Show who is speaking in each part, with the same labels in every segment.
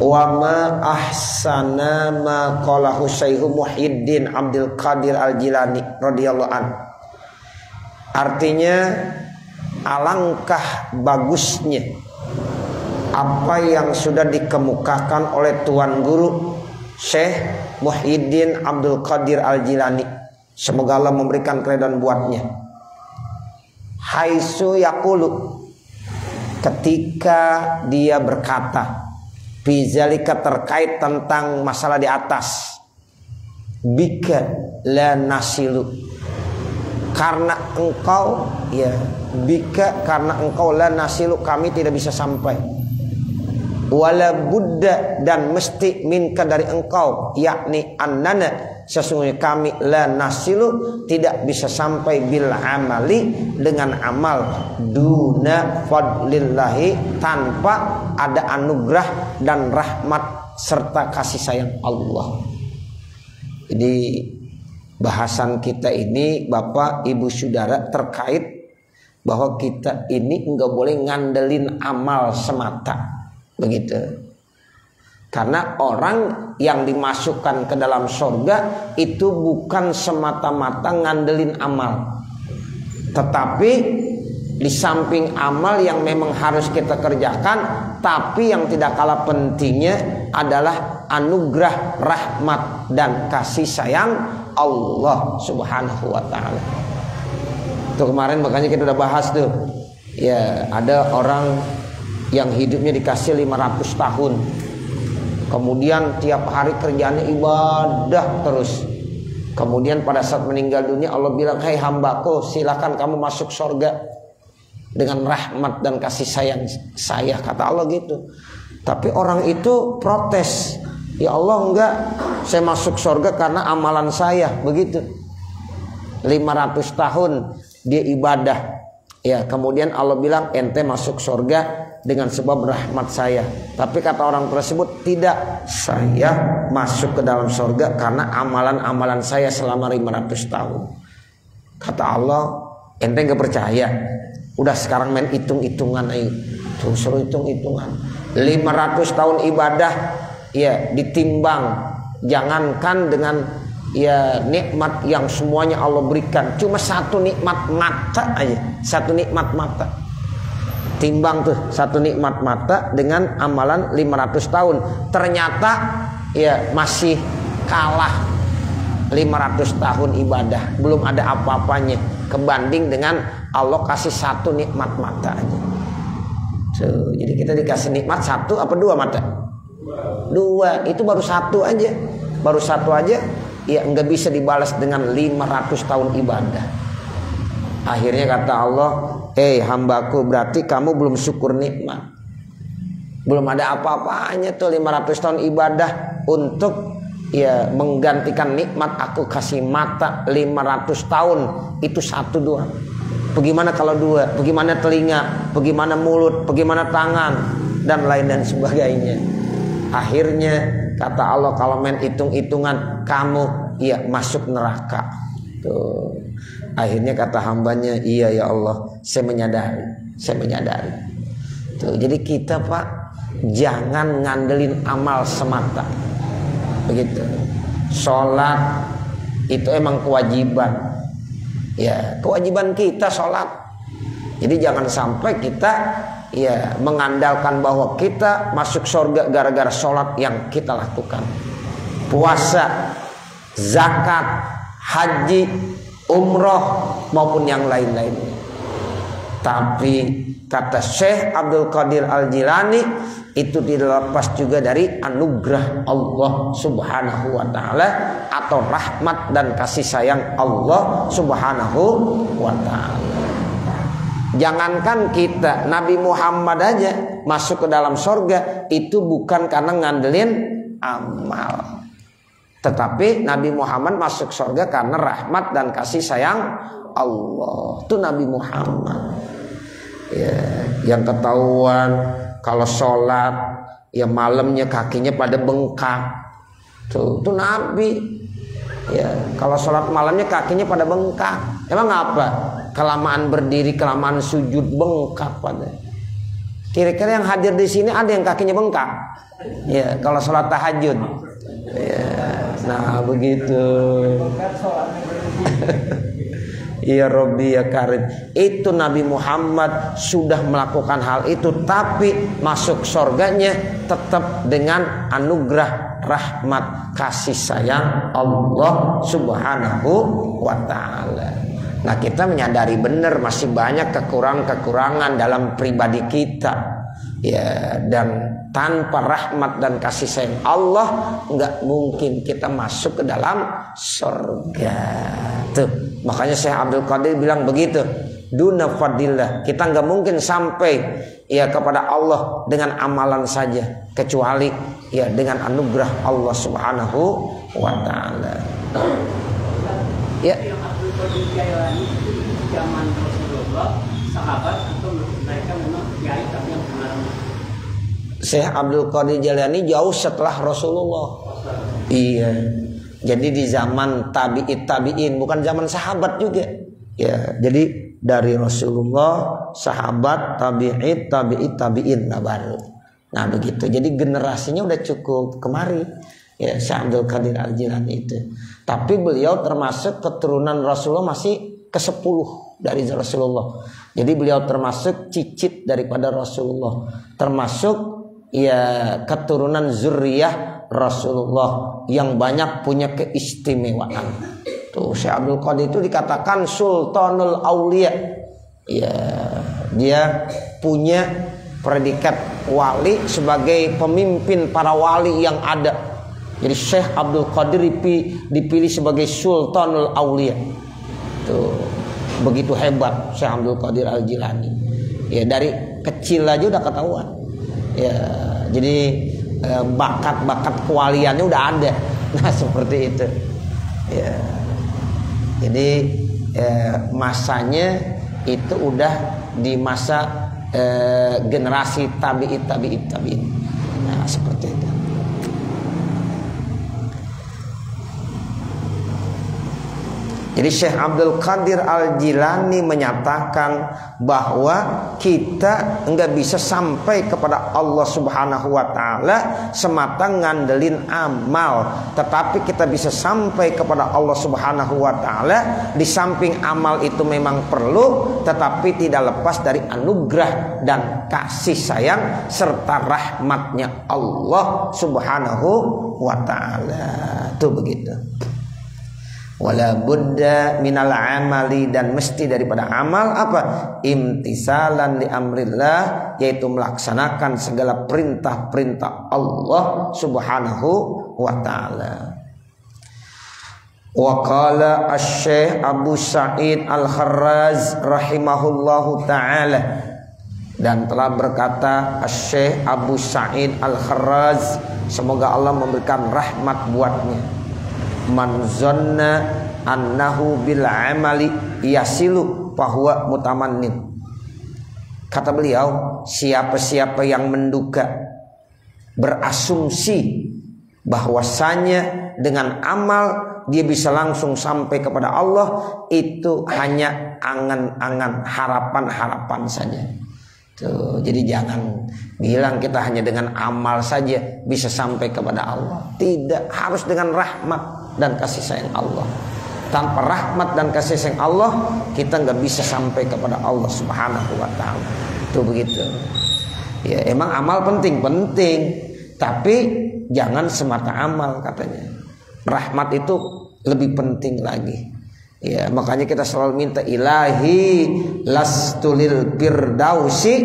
Speaker 1: Wa ma ahsana ma qalahu Syekh Muhyiddin Abdul Qadir Al-Jilani radhiyallahu an. Artinya alangkah bagusnya apa yang sudah dikemukakan oleh Tuan Guru Syekh Muhyiddin Abdul Qadir Al-Jilani, semoga Allah memberikan keridhaan buatnya. Haitsu yaqulu, ketika dia berkata bizalika, terkait tentang masalah di atas, bika la nasilu, karena engkau, ya bika, karena engkau, la nasilu, kami tidak bisa sampai, wala budda, dan mesti, minka, dari engkau, yakni annana, sesungguhnya kami, la nasilu, tidak bisa sampai, bil amali, dengan amal, duna fadlillahi, tanpa ada anugerah dan rahmat serta kasih sayang Allah. Jadi bahasan kita ini Bapak Ibu Saudara terkait bahwa kita ini enggak boleh ngandelin amal semata, begitu. Karena orang yang dimasukkan ke dalam surga itu bukan semata-mata ngandelin amal, tetapi di samping amal yang memang harus kita kerjakan, tapi yang tidak kalah pentingnya adalah anugerah, rahmat, dan kasih sayang Allah Subhanahu wa ta'ala. Itu kemarin makanya kita udah bahas tuh. Ya, ada orang yang hidupnya dikasih 500 tahun. Kemudian tiap hari kerjaannya ibadah terus. Kemudian pada saat meninggal dunia Allah bilang, "Hai hambaku, silakan kamu masuk surga dengan rahmat dan kasih sayang saya," kata Allah gitu. Tapi orang itu protes, "Ya Allah, enggak, saya masuk surga karena amalan saya," begitu. 500 tahun dia ibadah, ya, kemudian Allah bilang ente masuk surga dengan sebab rahmat saya. Tapi kata orang tersebut, "Tidak, saya masuk ke dalam surga karena amalan-amalan saya selama 500 tahun." Kata Allah, ente gak percaya? Udah sekarang main hitung-hitungan ayo. Tuh, suruh hitung-hitungan. 500 tahun ibadah, ya, ditimbang, jangankan dengan, ya, nikmat yang semuanya Allah berikan, cuma satu nikmat mata aja, satu nikmat mata. Timbang tuh satu nikmat mata dengan amalan 500 tahun. Ternyata, ya, masih kalah 500 tahun ibadah, belum ada apa-apanya kebanding dengan Allah kasih satu nikmat mata aja. So, jadi kita dikasih nikmat satu apa dua mata? Dua. Itu baru satu aja. Baru satu aja, ya, nggak bisa dibalas dengan 500 tahun ibadah. Akhirnya kata Allah, hambaku, berarti kamu belum syukur nikmat. Belum ada apa-apanya tuh 500 tahun ibadah untuk, ya, menggantikan nikmat aku kasih mata 500 tahun. Itu satu doang. Bagaimana kalau dua? Bagaimana telinga? Bagaimana mulut? Bagaimana tangan? Dan lain dan sebagainya. Akhirnya kata Allah, kalau main hitung-hitungan kamu, ya, masuk neraka. Tuh. Akhirnya kata hambanya, "Iya ya Allah, saya menyadari." Tuh, jadi kita Pak, jangan ngandelin amal semata, begitu. Sholat itu emang kewajiban, ya, kewajiban kita sholat. Jadi jangan sampai kita, ya, mengandalkan bahwa kita masuk surga gara-gara sholat yang kita lakukan. Puasa, zakat, haji, umroh, maupun yang lain-lainnya. Tapi kata Syekh Abdul Qadir Al-Jilani, itu tidak lepas juga dari anugerah Allah Subhanahu wa ta'ala, atau rahmat dan kasih sayang Allah Subhanahu wa ta'ala. Jangankan kita, Nabi Muhammad aja masuk ke dalam surga itu bukan karena ngandelin amal, tetapi Nabi Muhammad masuk surga karena rahmat dan kasih sayang Allah. Itu Nabi Muhammad, ya, yang ketahuan kalau sholat, ya, malamnya kakinya pada bengkak. Tuh, itu Nabi, ya, kalau sholat malamnya kakinya pada bengkak. Emang apa? Kelamaan berdiri, kelamaan sujud, bengkak pada. Kira-kira yang hadir di sini ada yang kakinya bengkak? Ya, kalau sholat tahajud. Ya, nah begitu. Ya Rabbi ya Karim. Itu Nabi Muhammad sudah melakukan hal itu, tapi masuk surganya tetap dengan anugerah, rahmat, kasih sayang Allah Subhanahu wa ta'ala. Nah, kita menyadari benar masih banyak kekurangan-kekurangan dalam pribadi kita. Ya, dan tanpa rahmat dan kasih sayang Allah nggak mungkin kita masuk ke dalam surga. Tuh, makanya Syekh Abdul Qadir bilang begitu. Duna fadillah, kita nggak mungkin sampai ya kepada Allah dengan amalan saja, kecuali ya dengan anugerah Allah Subhanahu wa ta'ala. Ya. Zaman Rasulullah, sahabat atau mereka memang kiai tapi yang benar. Syekh Abdul Qadir Jailani jauh setelah Rasulullah. Iya. Jadi di zaman tabi'in, bukan zaman sahabat juga. Ya, jadi dari Rasulullah, sahabat, tabi'in lah baru. Nah, begitu. Jadi generasinya udah cukup kemari. Ya, Syekh Abdul Qadir Al-Jilani itu. Tapi beliau termasuk keturunan Rasulullah, masih ke-10 dari Rasulullah. Jadi beliau termasuk cicit daripada Rasulullah. Termasuk ya keturunan zuriyah Rasulullah yang banyak punya keistimewaan. Tuh Syekh Abdul Qadir itu dikatakan Sultanul Aulia. Ya, dia punya predikat wali sebagai pemimpin para wali yang ada. Jadi Syekh Abdul Qadir dipilih sebagai Sultanul Aulia. Tuh, begitu hebat Syekh Abdul Qadir Al-Jilani. Ya, dari kecil aja udah ketahuan. Ya, jadi bakat-bakat kewaliannya udah ada. Nah, seperti itu. Ya. Jadi masanya itu udah di masa generasi tabi'in. Nah, seperti itu. Jadi Syekh Abdul Qadir Al-Jilani menyatakan bahwa kita enggak bisa sampai kepada Allah Subhanahu wa ta'ala semata ngandelin amal, tetapi kita bisa sampai kepada Allah Subhanahu wa ta'ala di samping amal itu memang perlu, tetapi tidak lepas dari anugerah dan kasih sayang serta rahmatnya Allah Subhanahu wa ta'ala. Itu begitu. Wala budda minal amali, dan mesti daripada amal apa? Imtisalan li amrillah, yaitu melaksanakan segala perintah-perintah Allah Subhanahu wa ta'ala. Wa qala asy-Syaikh Abu Sa'id Al-Kharraz rahimahullahu ta'ala, dan telah berkata asy-Syaikh Abu Sa'id Al-Kharraz, semoga Allah memberikan rahmat buatnya, man zanna annahu bil amali yasilu fahuwa mutamannin. Kata beliau, siapa-siapa yang menduga, berasumsi bahwasanya dengan amal dia bisa langsung sampai kepada Allah, itu hanya angan-angan, harapan-harapan saja. Tuh, jadi jangan bilang kita hanya dengan amal saja bisa sampai kepada Allah. Tidak, harus dengan rahmat dan kasih sayang Allah. Tanpa rahmat dan kasih sayang Allah, kita nggak bisa sampai kepada Allah Subhanahu wa ta'ala. Itu begitu. Ya, emang amal penting, tapi jangan semata amal katanya. Rahmat itu lebih penting lagi. Ya, makanya kita selalu minta, ilahi lastulil firdausi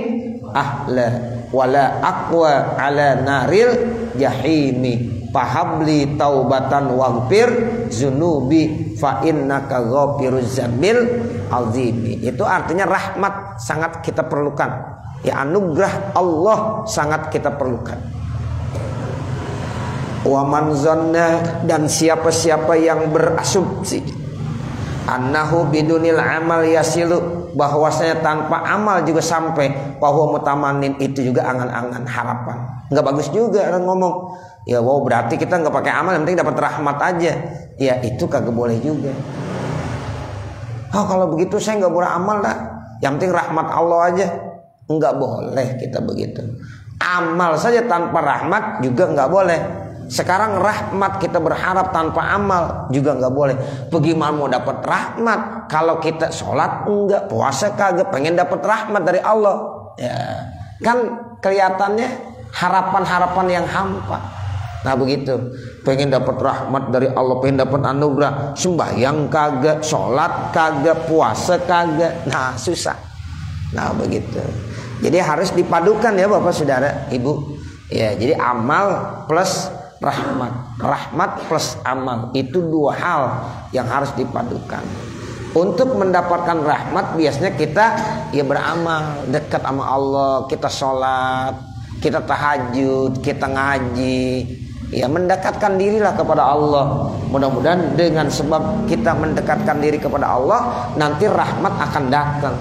Speaker 1: ahla wala aqwa ala naril jahimi fahabli taubatan waghfir zunubi fa innaka ghafiruz zambil azimi. Itu artinya rahmat sangat kita perlukan. Ya, anugerah Allah sangat kita perlukan. Wa man zanna, dan siapa-siapa yang berasumsi annahu bidunil amal yasilu, bahwasanya tanpa amal juga sampai, bahwa mutamanin, itu juga angan-angan, harapan. Nggak bagus juga orang ngomong, ya wow berarti kita nggak pakai amal, yang penting dapat rahmat aja. Ya itu kagak boleh juga. Oh kalau begitu saya nggak boleh amal lah, yang penting rahmat Allah aja. Enggak boleh kita begitu. Amal saja tanpa rahmat juga enggak boleh. Sekarang rahmat kita berharap tanpa amal juga enggak boleh. Bagaimana mau dapat rahmat kalau kita sholat enggak, puasa kagak, pengen dapat rahmat dari Allah? Ya, kan kelihatannya harapan-harapan yang hampa. Nah begitu, pengen dapat rahmat dari Allah, pengen dapat anugerah, sembahyang kagak, sholat kagak, puasa kagak, nah susah. Nah begitu. Jadi harus dipadukan ya Bapak Saudara Ibu. Ya, jadi amal plus rahmat, rahmat plus amal, itu dua hal yang harus dipadukan. Untuk mendapatkan rahmat biasanya kita ya beramal, dekat sama Allah, kita sholat, kita tahajud, kita ngaji, ya mendekatkan dirilah kepada Allah. Mudah-mudahan dengan sebab kita mendekatkan diri kepada Allah, nanti rahmat akan datang.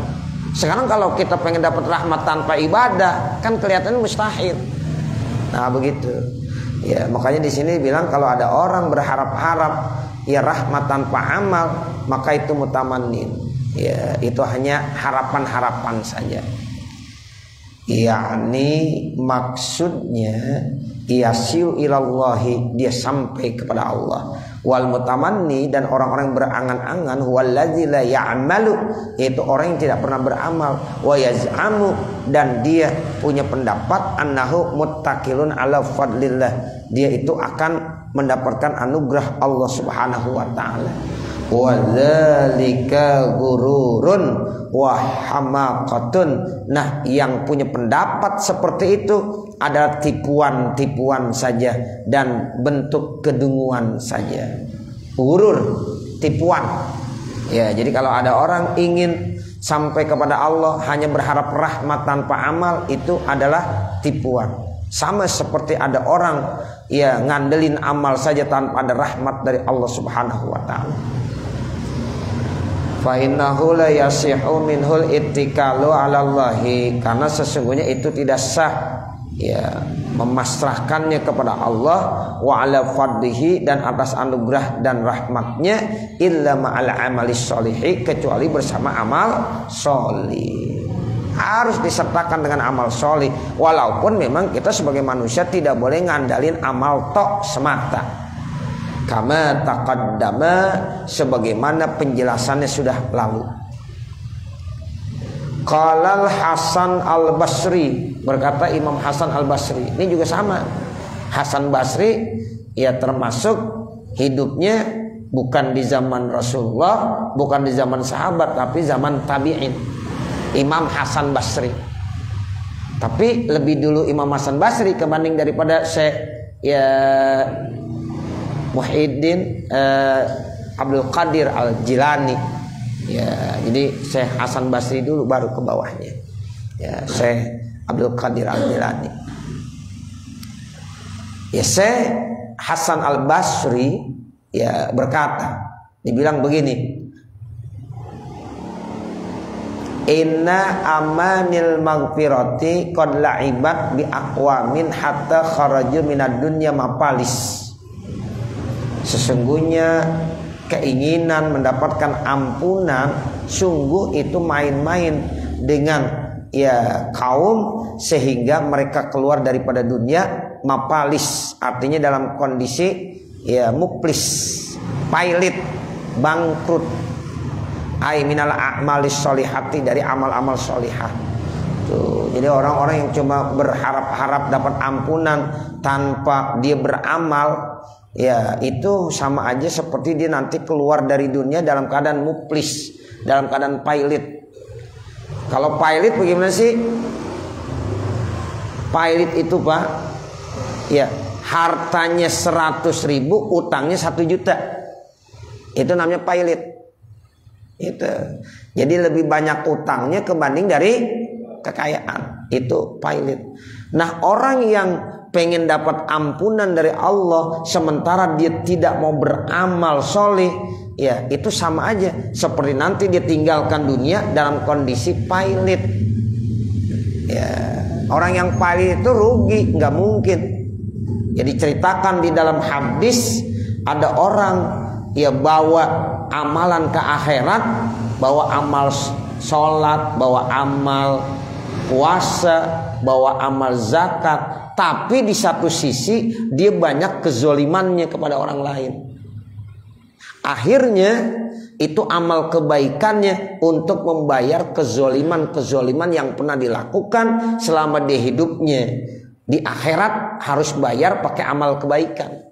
Speaker 1: Sekarang kalau kita pengen dapat rahmat tanpa ibadah, kan kelihatannya mustahil. Nah begitu. Ya makanya di sini bilang kalau ada orang berharap-harap ya rahmat tanpa amal, maka itu mutamannin. Ya itu hanya harapan-harapan saja. yakni maksudnya yasil ilallahi, dia sampai kepada Allah. Wal mutamanni, dan orang-orang berangan-angan, wallazi la ya'malu, yaitu orang yang tidak pernah beramal, wa yaz'amu, dan dia punya pendapat annahu muttaqilun ala fadlillah, dia itu akan mendapatkan anugerah Allah Subhanahu wa taala. Wa dzalika gururun wa hamaqatun. Nah, yang punya pendapat seperti itu adalah tipuan-tipuan saja dan bentuk kedunguan saja. Gurur, tipuan. Ya, jadi kalau ada orang ingin sampai kepada Allah hanya berharap rahmat tanpa amal, itu adalah tipuan. Sama seperti ada orang ya ngandelin amal saja tanpa ada rahmat dari Allah Subhanahu wa taala. Fa innahu la yasihu minhul ittikalu 'ala Allahi, karena sesungguhnya itu tidak sah ya memasrahkannya kepada Allah, wa 'ala fadlihi, dan atas anugerah dan rahmatnya, illa ma'al amali sholihi, kecuali bersama amal sholih. Harus disertakan dengan amal sholih, walaupun memang kita sebagai manusia tidak boleh ngandalin amal tok semata. Kama taqaddama, sebagaimana penjelasannya sudah lalu. Qalal Hasan al-Basri, berkata Imam Hasan al-Basri. Ini juga sama. Hasan Basri ya termasuk hidupnya bukan di zaman Rasulullah, bukan di zaman sahabat, tapi zaman tabi'in. Imam Hasan Basri. Tapi lebih dulu Imam Hasan Basri kebanding daripada Syekh ya Muhyiddin Abdul Qadir Al-Jilani. Ya, jadi Syekh Hasan Basri dulu baru ke bawahnya. Ya, Syekh Abdul Qadir Al-Jilani. Ya, Syekh Hasan Al-Basri ya berkata, dibilang begini. Inna amanil maghfirati qad la'ibat bi aqwamin hatta kharaju minad dunya mapalis. Sesungguhnya keinginan mendapatkan ampunan sungguh itu main-main dengan ya kaum, sehingga mereka keluar daripada dunia mapalis, artinya dalam kondisi ya muplis, pailit, bangkrut. Ai minal a'malis sholihati, dari amal-amal sholihah. Tuh, jadi orang-orang yang cuma berharap-harap dapat ampunan tanpa dia beramal, ya itu sama aja seperti dia nanti keluar dari dunia dalam keadaan muplis, dalam keadaan pailit. Kalau pailit bagaimana sih? Pailit itu Pak, ya hartanya 100.000, utangnya 1 juta. Itu namanya pailit. Itu. Jadi lebih banyak utangnya kebanding dari kekayaan. Itu pailit. Nah, orang yang pengen dapat ampunan dari Allah sementara dia tidak mau beramal soleh, ya itu sama aja seperti nanti dia tinggalkan dunia dalam kondisi pailit. Ya, orang yang pailit itu rugi, nggak mungkin. Jadi ceritakan di dalam hadis, ada orang ya bawa amalan ke akhirat, bawa amal sholat, bawa amal puasa, bawa amal zakat, tapi di satu sisi dia banyak kezolimannya kepada orang lain. Akhirnya itu amal kebaikannya untuk membayar kezoliman-kezoliman yang pernah dilakukan selama dia hidupnya. Di akhirat harus bayar pakai amal kebaikan.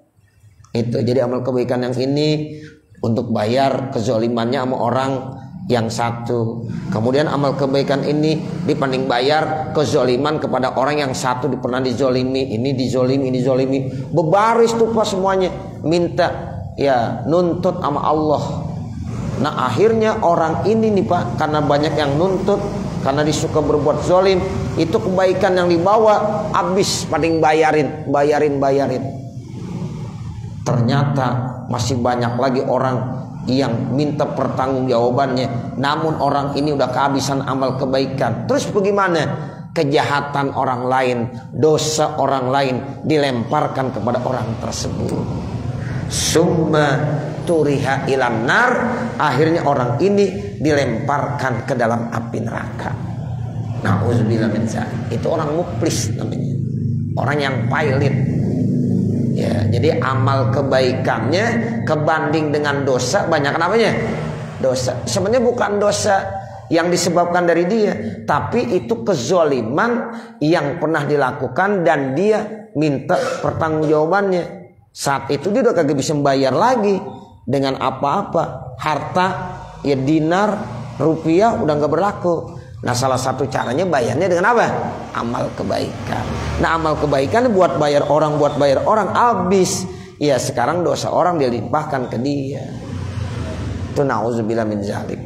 Speaker 1: Itu jadi amal kebaikan yang ini untuk bayar kezolimannya sama orang yang satu. Kemudian amal kebaikan ini dibanding bayar kezoliman kepada orang yang satu pernah dizolimi, ini dizolimi, ini dizolimi, bebaris tuh Pak semuanya, minta ya nuntut sama Allah. Nah akhirnya orang ini nih Pak, karena banyak yang nuntut, karena disuka berbuat zolim, itu kebaikan yang dibawa habis paling bayarin. Ternyata masih banyak lagi orang yang minta pertanggungjawabannya, namun orang ini udah kehabisan amal kebaikan. Terus bagaimana? Kejahatan orang lain, dosa orang lain dilemparkan kepada orang tersebut. Summa turiha ilan nar, akhirnya orang ini dilemparkan ke dalam api neraka. Nauzubillah min dzalik. Itu orang muflis namanya, orang yang pailit. Ya, jadi amal kebaikannya kebanding dengan dosa banyak kenapanya? Dosa. Sebenarnya bukan dosa yang disebabkan dari dia, tapi itu kezoliman yang pernah dilakukan dan dia minta pertanggungjawabannya. Saat itu dia udah kagak bisa membayar lagi dengan apa-apa. Harta ya dinar, rupiah udah nggak berlaku. Nah salah satu caranya bayarnya dengan apa? Amal kebaikan. Nah amal kebaikan buat bayar orang habis. Ya sekarang dosa orang dia limpahkan ke dia. Itu nauzubillah min dzalik.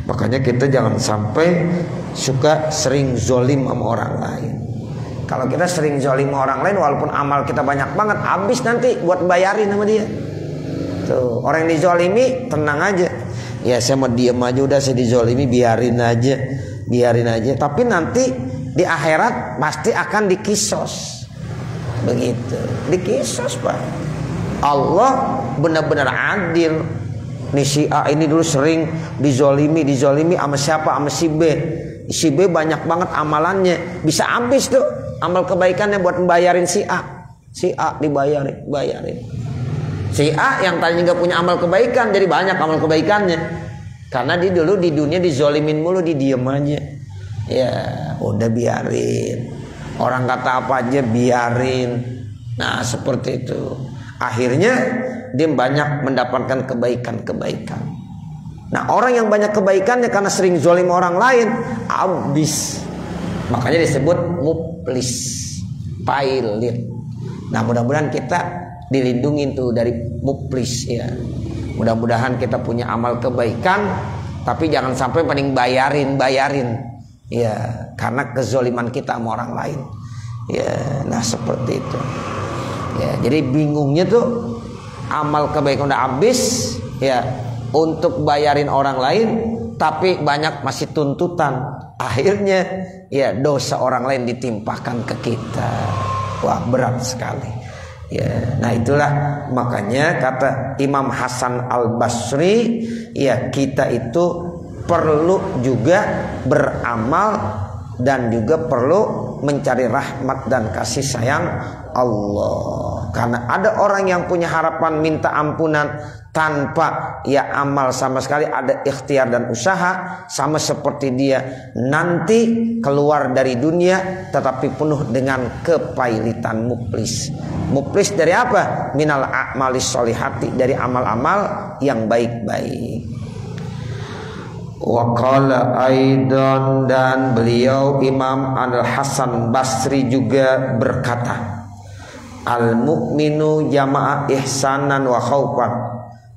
Speaker 1: Makanya kita jangan sampai suka sering zolim sama orang lain. Kalau kita sering zolim sama orang lain, walaupun amal kita banyak banget, habis nanti buat bayarin sama dia. Tuh orang yang dizolimi tenang aja. Ya saya mau diem aja, udah saya dizolimi biarin aja. Tapi nanti di akhirat pasti akan dikisos. Begitu, dikisos Pak. Allah benar-benar adil. Nih si A ini dulu sering dizolimi sama siapa? Sama si B. Si B banyak banget amalannya, bisa habis tuh amal kebaikannya buat membayarin si A. Si A dibayarin. Si A yang tadinya nggak punya amal kebaikan jadi banyak amal kebaikannya. Karena dia dulu di dunia dizolimin mulu, didiem aja. Ya udah biarin. Orang kata apa aja biarin. Nah seperti itu. Akhirnya dia banyak mendapatkan kebaikan-kebaikan. Nah orang yang banyak kebaikannya karena sering zolim orang lain, habis. Makanya disebut muflis, pailit. Nah mudah-mudahan kita dilindungi tuh dari muflis ya. Mudah-mudahan kita punya amal kebaikan, tapi jangan sampai paling bayarin. Ya, karena kezoliman kita sama orang lain. Ya, nah seperti itu. Ya, jadi bingungnya tuh amal kebaikan udah habis ya untuk bayarin orang lain, tapi banyak masih tuntutan. Akhirnya ya dosa orang lain ditimpakan ke kita. Wah, berat sekali. Ya, nah itulah makanya kata Imam Hasan Al-Basri, ya kita itu perlu juga beramal dan juga perlu mencari rahmat dan kasih sayang Allah. Karena ada orang yang punya harapan minta ampunan tanpa ya amal sama sekali, ada ikhtiar dan usaha, sama seperti dia nanti keluar dari dunia tetapi penuh dengan kepailitan, muflis. Muflis dari apa? Minal a'malis sholihati, dari amal-amal yang baik-baik. Wa qala aidan, dan beliau Imam Al-Hasan Basri juga berkata, al-mu'minu jama'a ihsanan wa khaufan.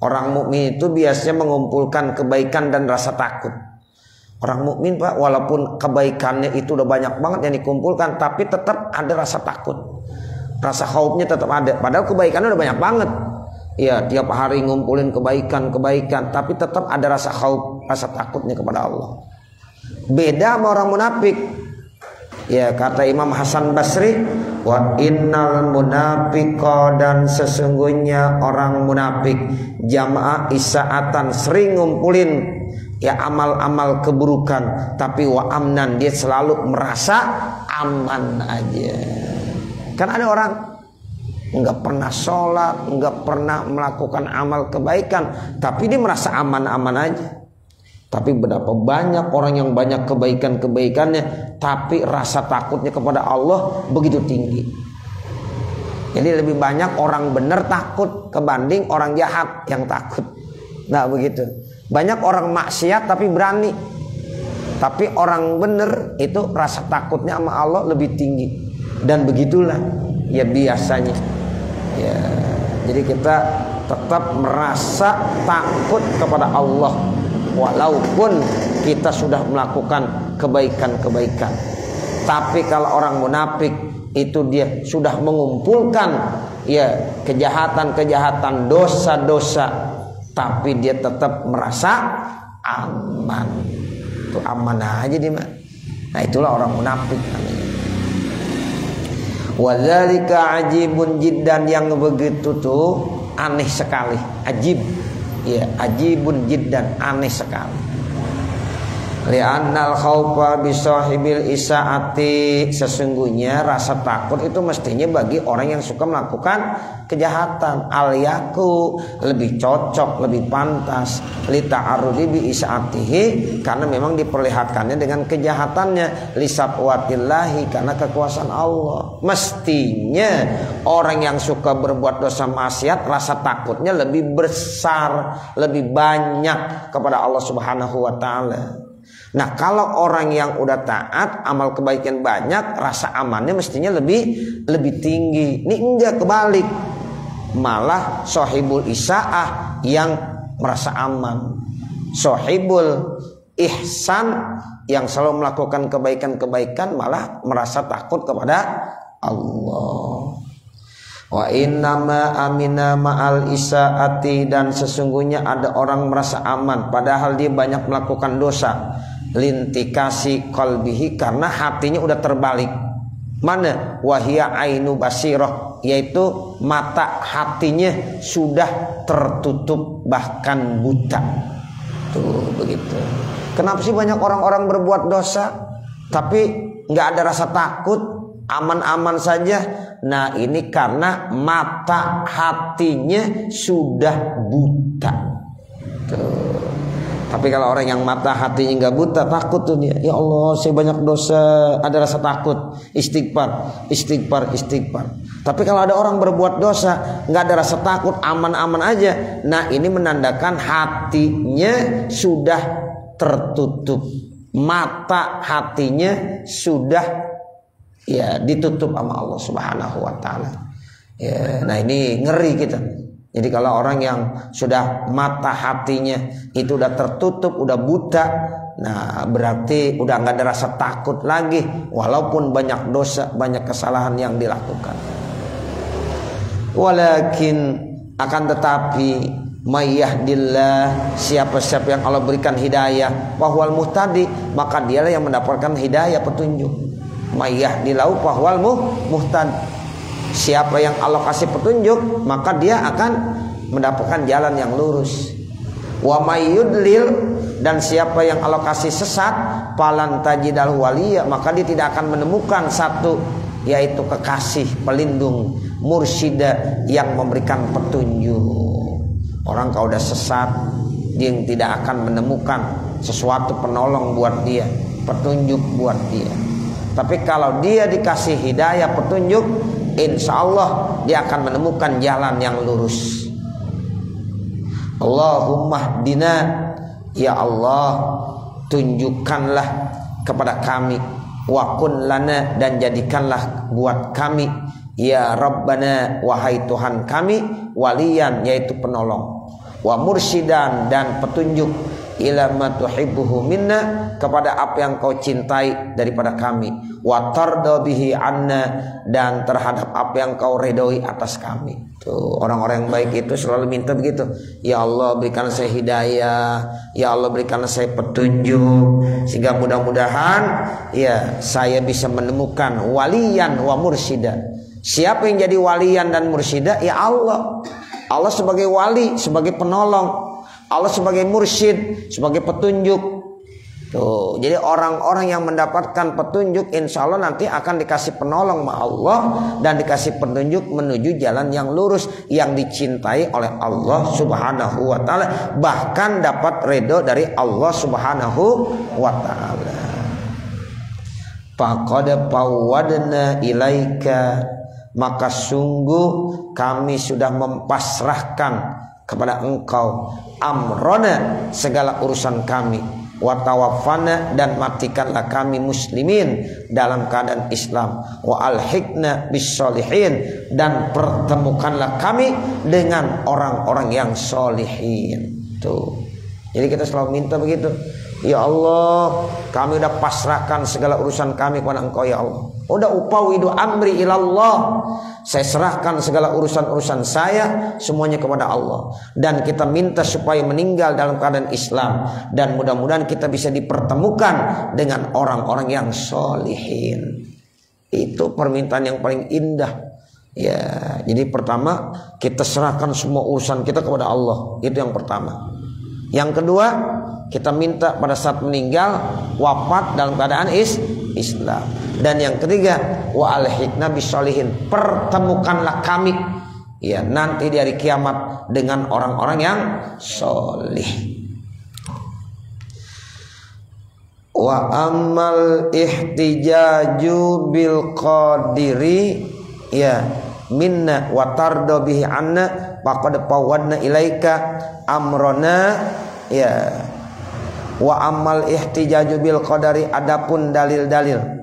Speaker 1: Orang mukmin itu biasanya mengumpulkan kebaikan dan rasa takut. Orang mukmin Pak, walaupun kebaikannya itu udah banyak banget yang dikumpulkan, tapi tetap ada rasa takut. Rasa khaufnya tetap ada. Padahal kebaikannya udah banyak banget. Ya, tiap hari ngumpulin kebaikan, tapi tetap ada rasa khauf, rasa takutnya kepada Allah. Beda sama orang munafik. Ya, kata Imam Hasan Basri, wa innal munafiqa, dan sesungguhnya orang munafik jamaah isaatan, sering ngumpulin ya amal-amal keburukan, tapi wa amnan, dia selalu merasa aman aja. Kan ada orang nggak pernah sholat, nggak pernah melakukan amal kebaikan, tapi dia merasa aman-aman aja. Tapi berapa banyak orang yang banyak kebaikan-kebaikannya, tapi rasa takutnya kepada Allah begitu tinggi. Jadi lebih banyak orang benar takut kebanding orang jahat yang takut. Nah begitu. Banyak orang maksiat tapi berani. Tapi orang benar itu rasa takutnya sama Allah lebih tinggi. Dan begitulah ya biasanya. Ya, jadi kita tetap merasa takut kepada Allah walaupun kita sudah melakukan kebaikan-kebaikan. Tapi kalau orang munafik itu dia sudah mengumpulkan ya kejahatan-kejahatan, dosa-dosa, tapi dia tetap merasa aman. Itu aman aja dia. Nah itulah orang munafik namanya. Wadzalika ajibun jiddan, yang begitu tuh aneh sekali. Ajib, ya ajibun jiddan, aneh sekali. Li'annal khaufa bisahibil isaati, sesungguhnya rasa takut itu mestinya bagi orang yang suka melakukan kejahatan. Al-yaku, lebih cocok, lebih pantas li ta'arrudi bi isaatihi, karena memang diperlihatkannya dengan kejahatannya, li sabwatillahi, karena kekuasaan Allah. Mestinya orang yang suka berbuat dosa maksiat rasa takutnya lebih besar, lebih banyak kepada Allah Subhanahu wa taala. Nah kalau orang yang udah taat, amal kebaikan banyak, rasa amannya mestinya lebih tinggi. Ini enggak, kebalik, malah sohibul isaah yang merasa aman, sohibul ihsan yang selalu melakukan kebaikan-kebaikan malah merasa takut kepada Allah. Wa innama amina ma'al isaati, dan sesungguhnya ada orang merasa aman padahal dia banyak melakukan dosa, lintikasi qalbihi, karena hatinya udah terbalik. Mana? Wahia ainu basirah, yaitu mata hatinya sudah tertutup bahkan buta. Tuh begitu. Kenapa sih banyak orang-orang berbuat dosa tapi nggak ada rasa takut, aman-aman saja? Nah ini karena mata hatinya sudah buta. Tuh. Tapi kalau orang yang mata hatinya nggak buta, takut tuh dia. Ya Allah, saya banyak dosa, ada rasa takut, istighfar. Tapi kalau ada orang berbuat dosa, nggak ada rasa takut, aman-aman aja. Nah ini menandakan hatinya sudah tertutup, mata hatinya sudah ya ditutup sama Allah Subhanahu wa taala. Ya, nah ini ngeri kita. Jadi kalau orang yang sudah mata hatinya itu udah tertutup, udah buta, nah berarti udah nggak ada rasa takut lagi, walaupun banyak dosa, banyak kesalahan yang dilakukan. Walakin, akan tetapi, mayyahdillah, siapa-siapa yang Allah berikan hidayah, wahwal muhtadi, maka dialah yang mendapatkan hidayah, petunjuk. Mayyahdillahu wahwal muhtadi. Siapa yang Allah kasih petunjuk, maka dia akan mendapatkan jalan yang lurus. Wa mayyudlil, dan siapa yang Allah kasih sesat, falan tajidal waliya, maka dia tidak akan menemukan satu, yaitu kekasih, pelindung, mursyida, yang memberikan petunjuk. Orang kalau udah sesat, dia tidak akan menemukan sesuatu penolong buat dia, petunjuk buat dia. Tapi kalau dia dikasih hidayah, petunjuk, insya Allah dia akan menemukan jalan yang lurus. Allahumma hdina, ya Allah tunjukkanlah kepada kami, wa kun lana, dan jadikanlah buat kami, ya Rabbana, wahai Tuhan kami, waliyan, yaitu penolong, wa mursyidan, dan petunjuk, ila ma tuhibbuhu minna, kepada apa yang kau cintai daripada kami, wa tarda bihi anna, dan terhadap apa yang kau redoi atas kami. Tuh, orang-orang yang baik itu selalu minta begitu. Ya Allah berikan saya hidayah, ya Allah berikan saya petunjuk, sehingga mudah-mudahan ya saya bisa menemukan waliyan wa mursyida. Siapa yang jadi waliyan dan mursyida? Ya Allah. Allah sebagai wali, sebagai penolong. Allah sebagai mursyid, sebagai petunjuk. Tuh, jadi orang-orang yang mendapatkan petunjuk insya Allah nanti akan dikasih penolong sama Allah dan dikasih petunjuk menuju jalan yang lurus yang dicintai oleh Allah Subhanahu wa taala, bahkan dapat ridho dari Allah Subhanahu wa taala. Faqad fawwadna ilaika, maka sungguh kami sudah mempasrahkan kepada engkau amrona, segala urusan kami, wa tawaffana, dan matikanlah kami muslimin dalam keadaan Islam, wa alhiqna bissolihin, dan pertemukanlah kami dengan orang-orang yang solihin. Tuh, jadi kita selalu minta begitu, ya Allah, kami udah pasrahkan segala urusan kami kepada engkau ya Allah. Udah upawidu amri ilallah, saya serahkan segala urusan-urusan saya semuanya kepada Allah, dan kita minta supaya meninggal dalam keadaan Islam, dan mudah-mudahan kita bisa dipertemukan dengan orang-orang yang solihin. Itu permintaan yang paling indah ya. Jadi pertama, kita serahkan semua urusan kita kepada Allah, itu yang pertama. Yang kedua, kita minta pada saat meninggal wafat dalam keadaan Islam. Dan yang ketiga, wa alhiqna bisolihin, pertemukanlah kami ya nanti di hari kiamat dengan orang-orang yang solih. Wa ammal ihtijaju bil qadiri ya minna wa tardo bihi anna faqad fawwadna ilaika amrona ya. Wa amal ihtijaju bil qadari, adapun dalil-dalil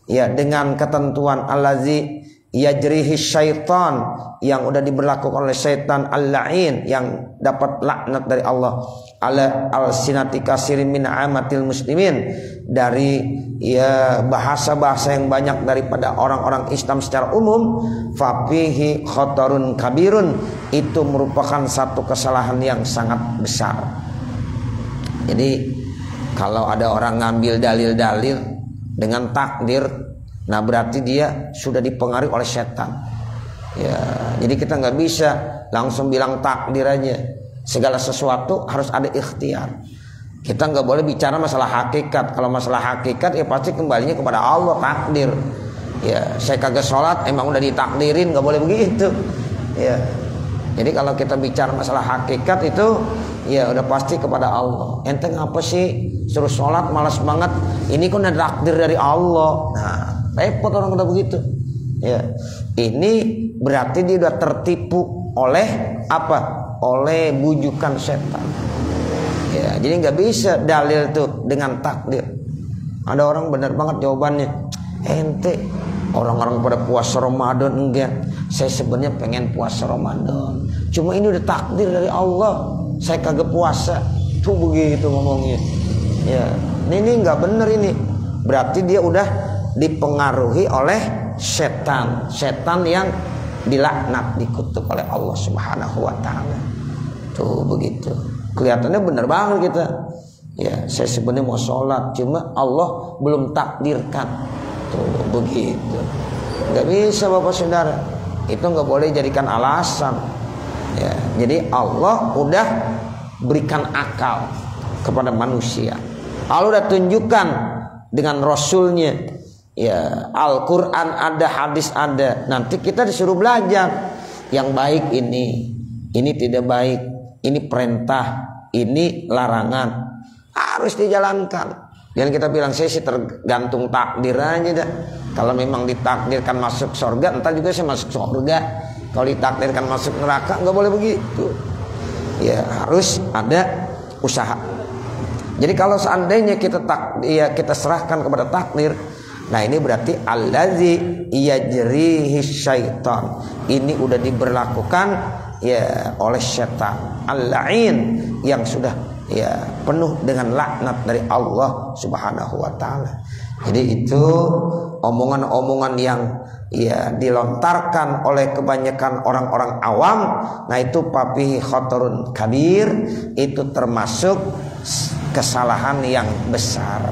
Speaker 1: ya dengan ketentuan allazi yajrihi syaitan, yang udah diberlakukan oleh syaitan al-la'in, yang dapat laknat dari Allah, ala al-sinati kasirin min amatil muslimin, dari ya bahasa-bahasa yang banyak daripada orang-orang Islam secara umum. Fafihi khotarun kabirun, itu merupakan satu kesalahan yang sangat besar. Jadi kalau ada orang ngambil dalil-dalil dengan takdir, nah berarti dia sudah dipengaruhi oleh setan ya. Jadi kita nggak bisa langsung bilang takdir aja. Segala sesuatu harus ada ikhtiar. Kita nggak boleh bicara masalah hakikat. Kalau masalah hakikat ya pasti kembalinya kepada Allah, takdir ya. Saya kagak sholat emang udah ditakdirin, nggak boleh begitu ya. Jadi kalau kita bicara masalah hakikat itu ya udah pasti kepada Allah. Ente ngapa sih suruh sholat malas banget? Ini kan ada takdir dari Allah. Nah, repot orang udah begitu. Ya, ini berarti dia udah tertipu oleh apa? Oleh bujukan setan. Ya, jadi nggak bisa dalil tuh dengan takdir. Ada orang benar banget jawabannya. Ente orang-orang pada puasa Ramadan enggak? Saya sebenarnya pengen puasa Ramadan. Cuma ini udah takdir dari Allah. Saya kagak puasa. Tuh begitu ngomongnya. Ya, ini nggak bener ini. Berarti dia udah dipengaruhi oleh setan, setan yang dilaknat, dikutuk oleh Allah Subhanahu wa taala. Tuh begitu. Kelihatannya bener banget kita. Ya, saya sebenarnya mau sholat, cuma Allah belum takdirkan. Tuh begitu. Nggak bisa Bapak Saudara. Itu nggak boleh jadikan alasan. Ya, jadi Allah udah berikan akal kepada manusia. Allah udah tunjukkan dengan Rasulnya ya, Al-Quran ada, hadis ada. Nanti kita disuruh belajar yang baik ini tidak baik, ini perintah, ini larangan, harus dijalankan. Jangan kita bilang saya sih tergantung takdir aja dah. Kalau memang ditakdirkan masuk surga, entar juga saya masuk surga. Kalau ditakdirkan masuk neraka, nggak boleh begitu. Ya harus ada usaha. Jadi kalau seandainya kita serahkan kepada takdir, nah ini berarti allazi yajrihi syaitan. Ini udah diberlakukan ya oleh setan al-la'in yang sudah ya penuh dengan laknat dari Allah Subhanahu wa taala. Jadi itu omongan-omongan yang ya dilontarkan oleh kebanyakan orang-orang awam. Nah itu papi khotorun kabir, itu termasuk kesalahan yang besar.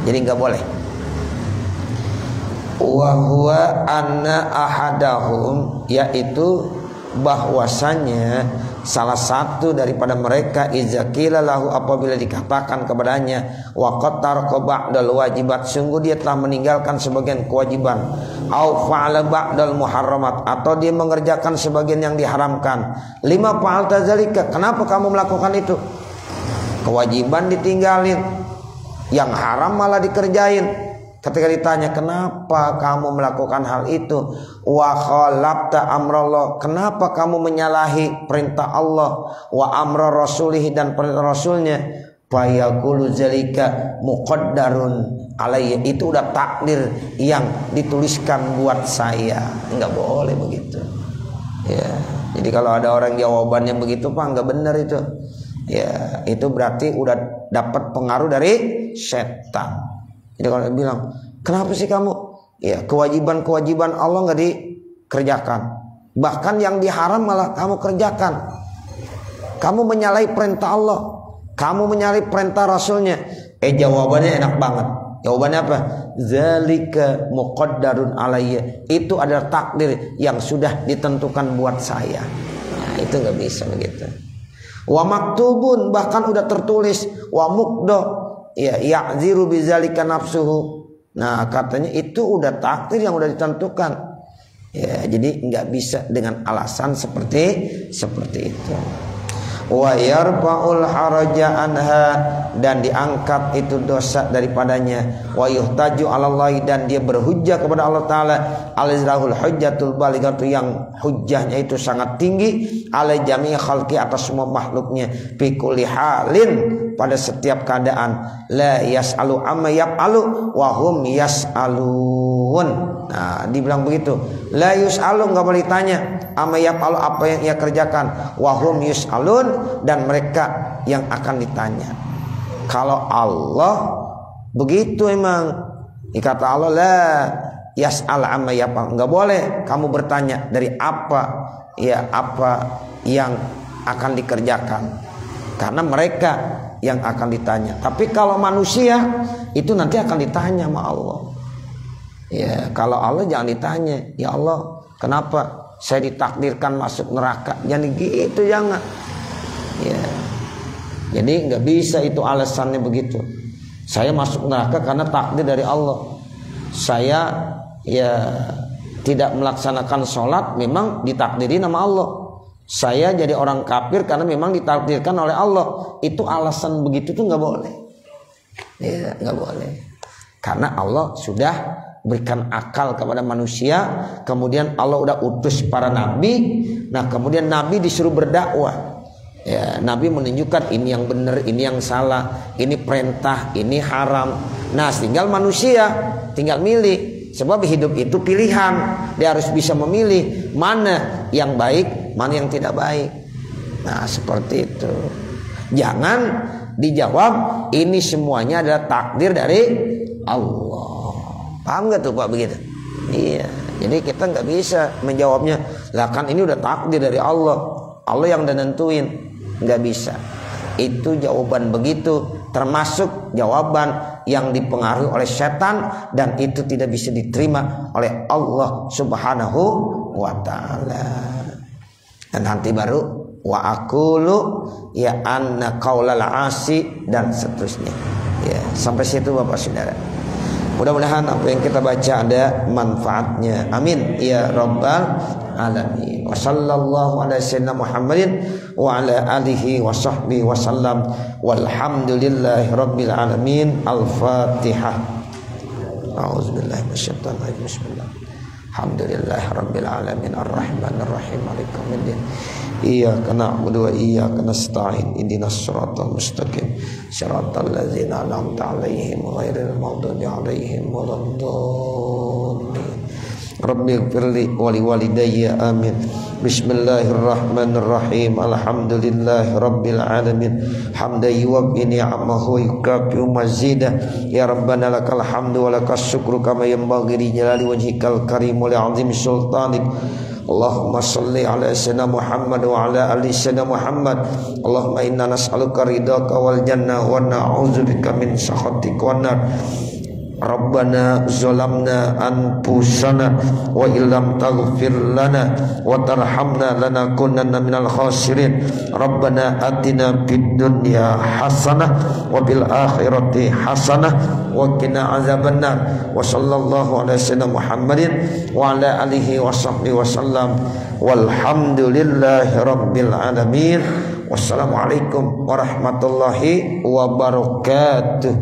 Speaker 1: Jadi nggak boleh. Wa huwa anna ahadahum, yaitu bahwasanya salah satu daripada mereka izakila lahu apabila dikatakan kepadanya waqad taraka ba'dal wajibat, sungguh dia telah meninggalkan sebagian kewajiban, au fa'ala ba'dal muharramat, atau dia mengerjakan sebagian yang diharamkan. Lima fa'alta zalika, kenapa kamu melakukan itu? Kewajiban ditinggalin, yang haram malah dikerjain. Ketika ditanya kenapa kamu melakukan hal itu, wa khalafta amrallah, kenapa kamu menyalahi perintah Allah, wa amra rasulih, dan perintah rasulnya, fayaqulu zalika muqaddarun alayya, itu udah takdir yang dituliskan buat saya. Enggak boleh begitu ya. Jadi kalau ada orang jawabannya begitu Pak, enggak benar itu ya, itu berarti udah dapat pengaruh dari setan. Jadi kalau dia bilang, kenapa sih kamu? Ya, kewajiban-kewajiban Allah nggak dikerjakan. Bahkan yang diharam malah kamu kerjakan. Kamu menyalahi perintah Allah. Kamu menyalahi perintah Rasulnya. Jawabannya enak banget. Jawabannya apa? Zalika muqaddarun alayya. Itu adalah takdir yang sudah ditentukan buat saya. Nah, itu nggak bisa begitu. Wa maktubun, bahkan udah tertulis. Wa muqdo, ya ya'ziru bizalika nafsuhu. Nah katanya itu udah takdir yang udah ditentukan ya, jadi nggak bisa dengan alasan seperti itu. Wa yarfa'ul haraja anha, dan diangkat itu dosa daripadanya. Wa yuhtaju 'alallahi, dan dia berhujjah kepada Allah taala. Alizrahul hujjatul balighatu, yang hujjahnya itu sangat tinggi, ala jami' khalqi, atas semua makhluknya, fi kulli halin, pada setiap keadaan. La yas'alu amma yaf'alu wa hum yas'alun. Nah, dibilang begitu. La yus'alu, enggak boleh ditanya, amma yaf'alu, apa yang ia kerjakan, wa hum yus'alun, dan mereka yang akan ditanya. Kalau Allah begitu emang, kata Allah la yas'al amma yaf'al, enggak boleh kamu bertanya dari apa yang akan dikerjakan, karena mereka yang akan ditanya. Tapi kalau manusia itu nanti akan ditanya sama Allah. Ya, kalau Allah jangan ditanya, ya Allah, kenapa saya ditakdirkan masuk neraka? Jangan gitu, jangan. Ya. Jadi nggak bisa itu alasannya begitu. Saya masuk neraka karena takdir dari Allah. Saya ya tidak melaksanakan sholat, memang ditakdirin sama Allah. Saya jadi orang kafir karena memang ditakdirkan oleh Allah. Itu alasan begitu tuh nggak boleh. Ya, nggak boleh. Karena Allah sudah berikan akal kepada manusia. Kemudian Allah udah utus para nabi. Nah kemudian nabi disuruh berdakwah. Ya, nabi menunjukkan ini yang benar, ini yang salah, ini perintah, ini haram. Nah tinggal manusia tinggal milih. Sebab hidup itu pilihan. Dia harus bisa memilih mana yang baik, mana yang tidak baik. Nah seperti itu. Jangan dijawab ini semuanya adalah takdir dari Allah. Paham gak tuh Pak begitu? Iya. Jadi kita nggak bisa menjawabnya, lah kan ini udah takdir dari Allah, Allah yang udah nentuin. Nggak bisa. Itu jawaban begitu, termasuk jawaban yang dipengaruhi oleh setan, dan itu tidak bisa diterima oleh Allah Subhanahu wa ta'ala. Dan nanti baru wa aqulu ya anna qaulal asi, dan seterusnya. Ya, sampai situ Bapak Saudara. Mudah-mudahan apa yang kita baca ada manfaatnya. Amin ya rabbal alamin. Wa sallallahu ala sayyidina Muhammadin wa ala alihi wa sahbihi wa sallam. Walhamdulillahi rabbil alamin. Al-Fatihah. A'udzubillahi minasyaitonir rajim. Bismillah. Alhamdulillahi rabbil alamin. Ar-Rahmanir Rahim. Maliki yaumiddin. Iyyaka na'budu wa iyyaka nasta'in. Ihdinas siratal mustaqim. Siratal ladzina an'amta 'alaihim ghairil maghdubi 'alaihim waladdallin. Rabbighfirli wa liwalidayya amin. Bismillahirrahmanirrahim. Alhamdulillahi rabbil alamin. Hamdan yuwaffi ni'amahu wa yukafi'u mazidah. Ya Rabbana lakal hamdu wa lakas syukru kama yanbaghi li jalali wajhikal karim wa li'azimi sultanik. Allahumma salli ala sayyidina Muhammad wa ala ali sayyidina Muhammad. Allahumma inna nas'aluka ridhaka wal jannah wa na'udzubika min sakhatika wan nar. Rabbana zalamna anfusana wa illam taghfir lana wa tarhamna lanakunanna minal khasirin. Rabbana atina fid dunya hasanah wa fil akhirati hasanah wa qina azabannar. Wa sallallahu ala sayyidina Muhammadin wa ala alihi wa sahbihi wasallam. Walhamdulillahi rabbil alamin. Wassalamualaikum warahmatullahi wabarakatuh.